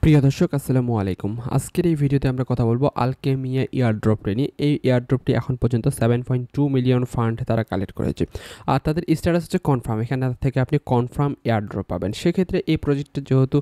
প্রিয় দর্শক আসসালামু আলাইকুম। আজকের এই ভিডিওতে আমরা কথা বলবো আলকেমিয়া এয়ারড্রপটি নিয়ে। এই এয়ারড্রপটি এখন পর্যন্ত 7.2 মিলিয়ন ফান্ড তারা কালেক্ট করেছে। আর তাদের স্ট্যাটাস হচ্ছে কনফার্ম। এখানে থেকে আপনি কনফার্ম এয়ারড্রপ পাবেন। সেক্ষেত্রে এই প্রজেক্টটা যেহেতু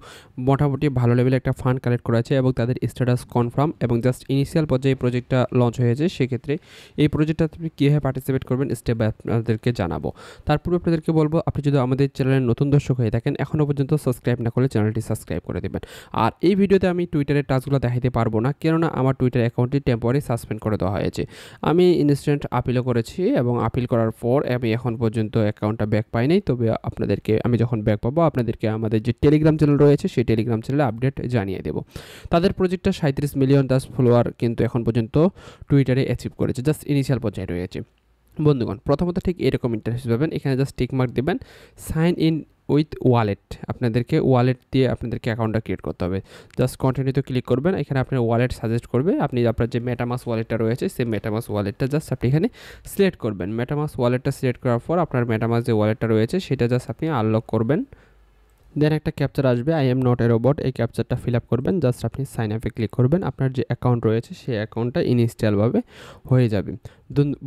মোটামুটি ভালো লেভেলে একটা ফান্ড কালেক্ট করেছে এবং তাদের স্ট্যাটাস কনফার্ম এবং জাস্ট ইনিশিয়াল পর্যায়ে এই প্রজেক্টটা লঞ্চ হয়েছে, সেক্ষেত্রে এই প্রজেক্টটা আপনি কীভাবে পার্টিসিপেট করবেন স্টেপ বাই আপনাদেরকে জানাবো। তারপরে আপনাদেরকে বলবো, আপনি যদি আমাদের চ্যানেলের নতুন দর্শক হয়ে থাকেন, এখনও পর্যন্ত সাবস্ক্রাইব না করলে চ্যানেলটি সাবস্ক্রাইব করে দেবেন। আর এই ভিডিওতে আমি টুইটারের টাস্কগুলো দেখাতে পারবো না, কেননা আমার টুইটার অ্যাকাউন্টটি টেম্পোরারি সাসপেন্ড করে দেওয়া হয়েছে। আমি ইনস্ট্যান্ট আপিলও করেছি এবং আপিল করার পর আমি এখন পর্যন্ত অ্যাকাউন্টটা ব্যাক পাই নাই। তবে আপনাদেরকে আমি যখন ব্যাক পাবো আপনাদেরকে আমাদের যে টেলিগ্রাম চ্যানেল রয়েছে সেই টেলিগ্রাম চ্যানেলে আপডেট জানিয়ে দেবো। তাদের প্রজেক্টটা 37 মিলিয়ন দাস ফলোয়ার কিন্তু এখন পর্যন্ত টুইটারে অ্যাচিভ করেছে, জাস্ট ইনিশিয়াল পর্যায়ে রয়েছে। বন্ধুগণ, প্রথমত ঠিক এরকম ইন্টারফেস পাবেন। এখানে জাস্ট টিক মার্ক দেবেন, সাইন ইন উইথ ওয়ালেট। আপনাদেরকে ওয়ালেট দিয়ে আপনাদেরকে অ্যাকাউন্টটা ক্রিয়েট করতে হবে। জাস্ট কন্টিনিউতে ক্লিক করবেন। এখানে আপনার ওয়ালেট সাজেস্ট করবে। আপনি আপনার যে মেটামাস ওয়ালেটটা রয়েছে সেই মেটামাস ওয়ালেটটা জাস্ট আপনি এখানে সিলেক্ট করবেন। মেটামাস ওয়ালেটটা সিলেক্ট করার পর আপনার মেটামাস যে ওয়ালেটটা রয়েছে সেটা জাস্ট আপনি আনলক করবেন। দেন একটা ক্যাপচার আসবে, I am not a robot. এই ক্যাপচারটা ফিল আপ করবেন। জাস্ট আপনি সাইন আপে ক্লিক করবেন। আপনার যে অ্যাকাউন্ট রয়েছে সেই অ্যাকাউন্টটা ইনস্টলভাবে হয়ে যাবে।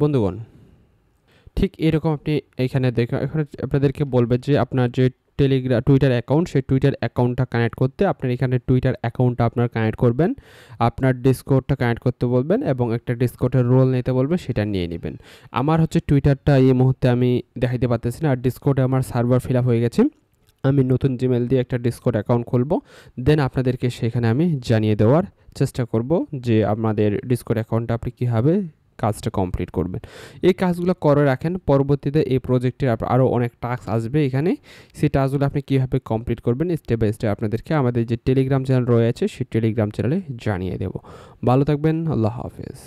বন্ধুগণ, ঠিক এরকম আপনি এখানে এখানে আপনাদেরকে বলবে যে আপনার যে টুইটার অ্যাকাউন্ট, সেই টুইটার অ্যাকাউন্টটা কানেক্ট করতে আপনার এখানে টুইটার অ্যাকাউন্টটা আপনার কানেক্ট করবেন। আপনার ডিসকর্ডটা কানেক্ট করতে বলবেন এবং একটা ডিসকর্ডের রোল নিতে বলবে, সেটা নিয়ে নেবেন। আমার হচ্ছে টুইটারটা এই মুহূর্তে আমি দেখাইতে পারতেছি না, আর ডিসকর্ডে আমার সার্ভার ফিল আপ হয়ে গেছে। আমি নতুন জিমেল দিয়ে একটা ডিসকর্ড অ্যাকাউন্ট খুলবো। দেন আপনাদেরকে সেখানে আমি জানিয়ে দেওয়ার চেষ্টা করব যে আমাদের ডিসকর্ড অ্যাকাউন্টটা আপনি কীভাবে কাজটা কমপ্লিট করবেন। এই কাজগুলো করে রাখেন, পরবর্তীতে এই প্রজেক্টের আরও অনেক টাস্ক আসবে এখানে। সেই টাস্কগুলো আপনি কীভাবে কমপ্লিট করবেন স্টেপ বাই স্টেপ আপনাদেরকে আমাদের যে টেলিগ্রাম চ্যানেল রয়েছে সেই টেলিগ্রাম চ্যানেলে জানিয়ে দেব। ভালো থাকবেন, আল্লাহ হাফেজ।